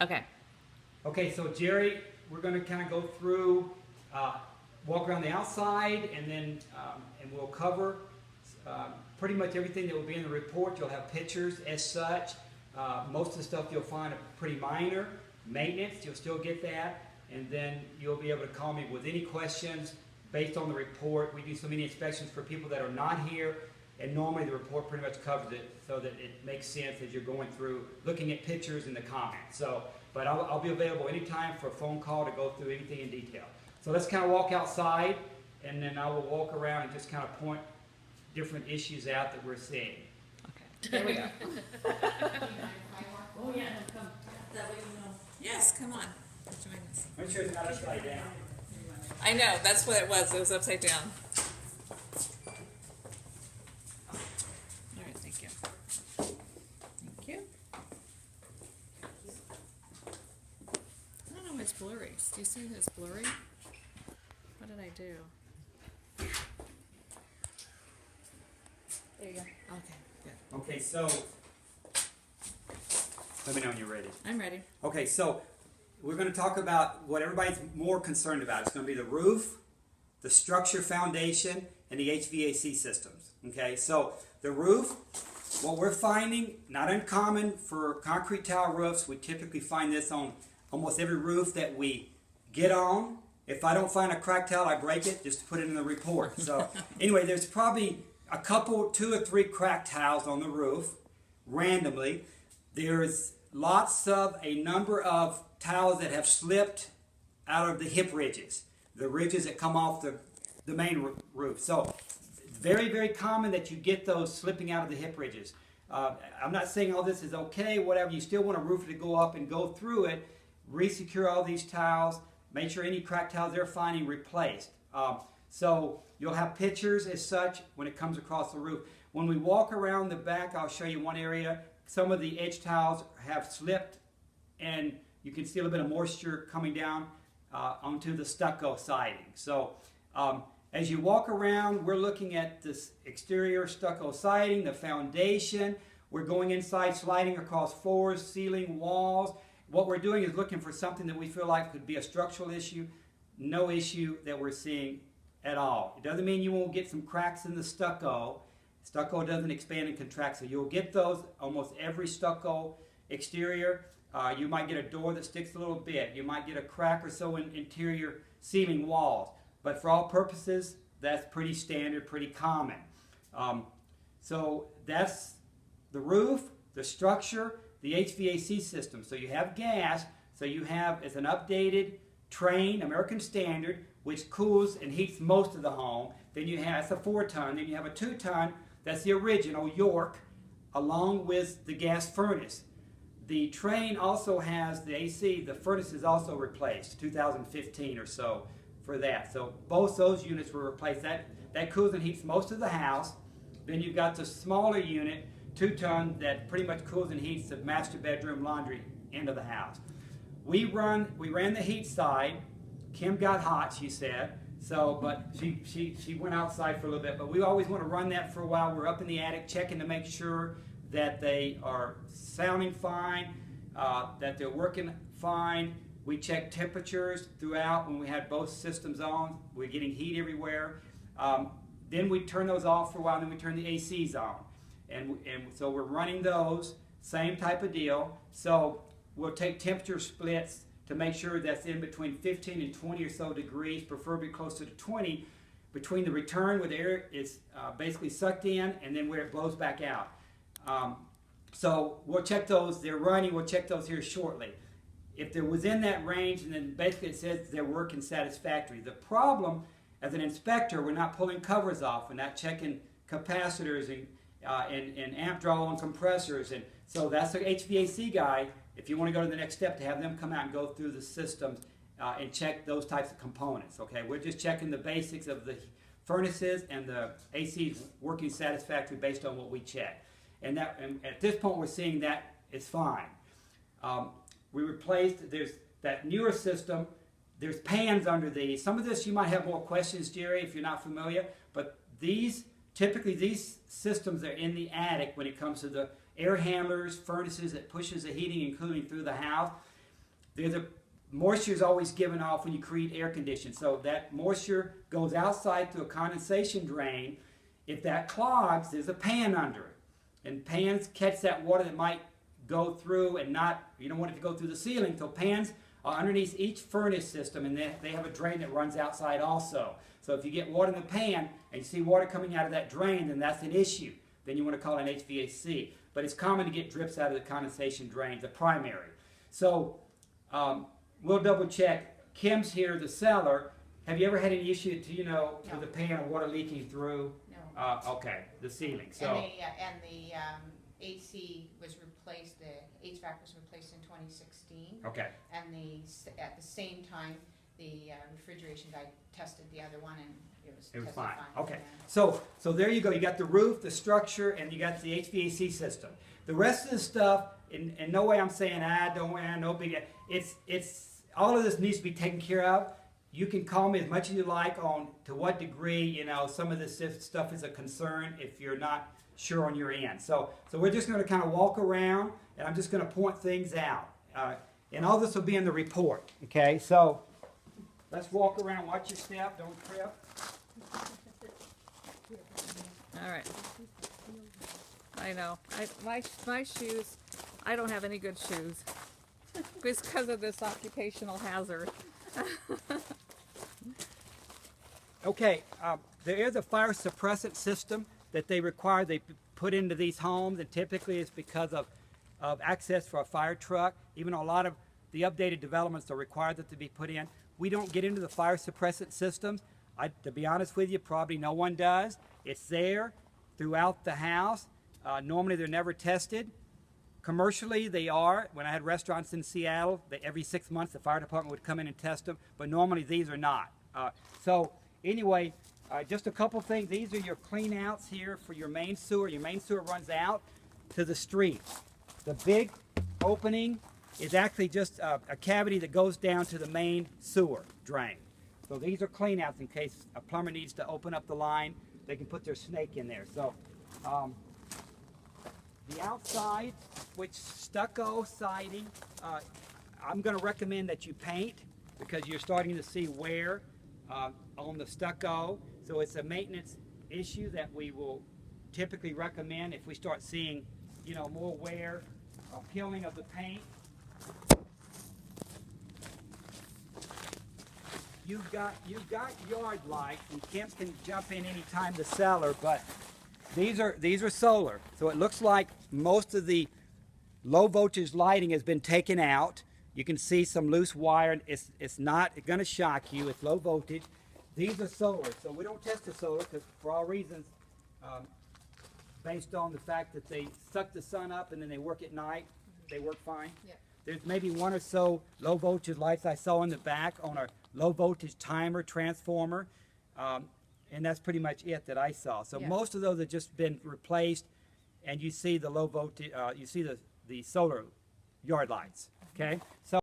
Okay. Okay, so Jerry, we're going to kind of go through, walk around the outside, and then and we'll cover pretty much everything that will be in the report. You'll have pictures as such. Most of the stuff you'll find are pretty minor. Maintenance, you'll still get that, and then you'll be able to call me with any questions based on the report. We do so many inspections for people that are not here, and normally the report pretty much covers it so that it makes sense as you're going through, looking at pictures and the comments. So, but I'll be available anytime for a phone call to go through anything in detail. So let's kind of walk outside, and then I will walk around and just kind of point different issues out that we're seeing. Okay. There we go. Oh, yeah, come. That way you know. Yes, come on. Join us. Make sure it's not upside down. I know, that's what it was. It was upside down. All right, thank you. Thank you. I don't know why it's blurry. Do you see that it's blurry? What did I do? There you go. Okay, good. Okay, so let me know when you're ready. I'm ready. Okay, so we're going to talk about what everybody's more concerned about. It's going to be the roof, the structure foundation, and the HVAC systems. Okay, so the roof, what we're finding, not uncommon for concrete tile roofs, we typically find this on almost every roof that we get on. If I don't find a cracked tile, I break it just to put it in the report. So anyway, there's probably a couple, 2 or 3 cracked tiles on the roof randomly. There's lots of a number of tiles that have slipped out of the hip ridges, the ridges that come off the main roof. So very, very common that you get those slipping out of the hip ridges. I'm not saying all this is okay, whatever. You still want a roofer to go up and go through it, re-secure all these tiles, make sure any cracked tiles they're finding replaced. So you'll have pictures as such when it comes across the roof. When we walk around the back, I'll show you one area. Some of the edge tiles have slipped, and you can see a little bit of moisture coming down onto the stucco siding. So as you walk around, we're looking at this exterior stucco siding, the foundation. We're going inside, sliding across floors, ceiling, walls. What we're doing is looking for something that we feel like could be a structural issue. No issue that we're seeing at all. It doesn't mean you won't get some cracks in the stucco. Stucco doesn't expand and contract, so you'll get those almost every stucco exterior. You might get a door that sticks a little bit. You might get a crack or so in interior ceiling walls. But for all purposes, that's pretty standard, pretty common. So that's the roof, the structure, the HVAC system. So you have gas, so you have, it's an updated Trane American Standard, which cools and heats most of the home. Then you have, that's a 4-ton. Then you have a 2-ton, that's the original York, along with the gas furnace. The Trane also has the AC, the furnace is also replaced, 2015 or so for that. So both those units were replaced. That cools and heats most of the house. Then you've got the smaller unit, 2-ton, that pretty much cools and heats the master bedroom laundry end of the house. We ran the heat side. Kim got hot, she said. So, but she went outside for a little bit. But we always want to run that for a while. We're up in the attic checking to make sure that they are sounding fine, that they're working fine. We check temperatures throughout when we had both systems on. We're getting heat everywhere. Then we turn those off for a while, and then we turn the ACs on. And so we're running those, same type of deal. So we'll take temperature splits to make sure that's in between 15 and 20 or so degrees, preferably closer to 20, between the return where the air is basically sucked in and then where it blows back out. So we'll check those, they're running, we'll check those here shortly. If they're within that range, and then basically it says they're working satisfactory. The problem, as an inspector, we're not pulling covers off, we're not checking capacitors and amp draw on compressors, and so that's the HVAC guy. If you want to go to the next step, to have them come out and go through the systems and check those types of components. Okay, we're just checking the basics of the furnaces and the ACs working satisfactory based on what we check. And at this point, we're seeing that it's fine. We replaced, there's that newer system. There's pans under these. Some of this you might have more questions, Jerry, if you're not familiar. But typically these systems are in the attic when it comes to the air handlers, furnaces that pushes the heating and cooling through the house. there's a moisture is always given off when you create air conditioning. So that moisture goes outside through a condensation drain. If that clogs, there's a pan under it. And pans catch that water that might go through and not, you don't want it to go through the ceiling. So pans are underneath each furnace system, and they have a drain that runs outside also. So if you get water in the pan and you see water coming out of that drain, then that's an issue. Then you want to call an HVAC. But it's common to get drips out of the condensation drain, the primary. So we'll double check. Kim's here, the seller. Have you ever had any issue, No. with the pan or water leaking through? No. Okay, the ceiling. So. And the AC was replaced, the HVAC was replaced in 2016. Okay. And at the same time, the refrigeration guy tested the other one and it was tested fine. fine. Okay. Yeah. So there you go. You got the roof, the structure, and you got the HVAC system. The rest of the stuff, in no way I'm saying, don't worry, no big. It's all of this needs to be taken care of. You can call me as much as you like on to what degree, some of this stuff is a concern if you're not sure on your end. So we're just going to kind of walk around, and I'm just going to point things out. And all this will be in the report, okay? So let's walk around, watch your step, don't trip. All right. I know. My shoes, I don't have any good shoes. Because of this occupational hazard. Okay, there is a fire suppressant system that they require they put into these homes, and typically it's because of access for a fire truck. Even a lot of the updated developments are required that to be put in. We don't get into the fire suppressant systems. To be honest with you, probably no one does. It's there throughout the house. Normally they're never tested. Commercially, they are. When I had restaurants in Seattle, every 6 months the fire department would come in and test them, but normally these are not. So anyway, just a couple things. These are your clean outs here for your main sewer. Your main sewer runs out to the street. The big opening is actually just a cavity that goes down to the main sewer drain. So these are clean outs in case a plumber needs to open up the line. They can put their snake in there. So the outside, which stucco siding, I'm going to recommend that you paint because you're starting to see wear on the stucco. So it's a maintenance issue that we will typically recommend if we start seeing, more wear, peeling of the paint. You've got yard lights, and Kim can jump in anytime, the seller, but these are solar. So it looks like most of the low voltage lighting has been taken out. You can see some loose wire. It's not going to shock you. It's low voltage. These are solar. So we don't test the solar because for all reasons, based on the fact that they suck the sun up and then they work at night, they work fine. Yep. There's maybe one or so low voltage lights I saw in the back on a low voltage timer transformer. And that's pretty much it that I saw. So Yeah. most of those have just been replaced, and you see the low voltage, you see the solar yard lights, okay? So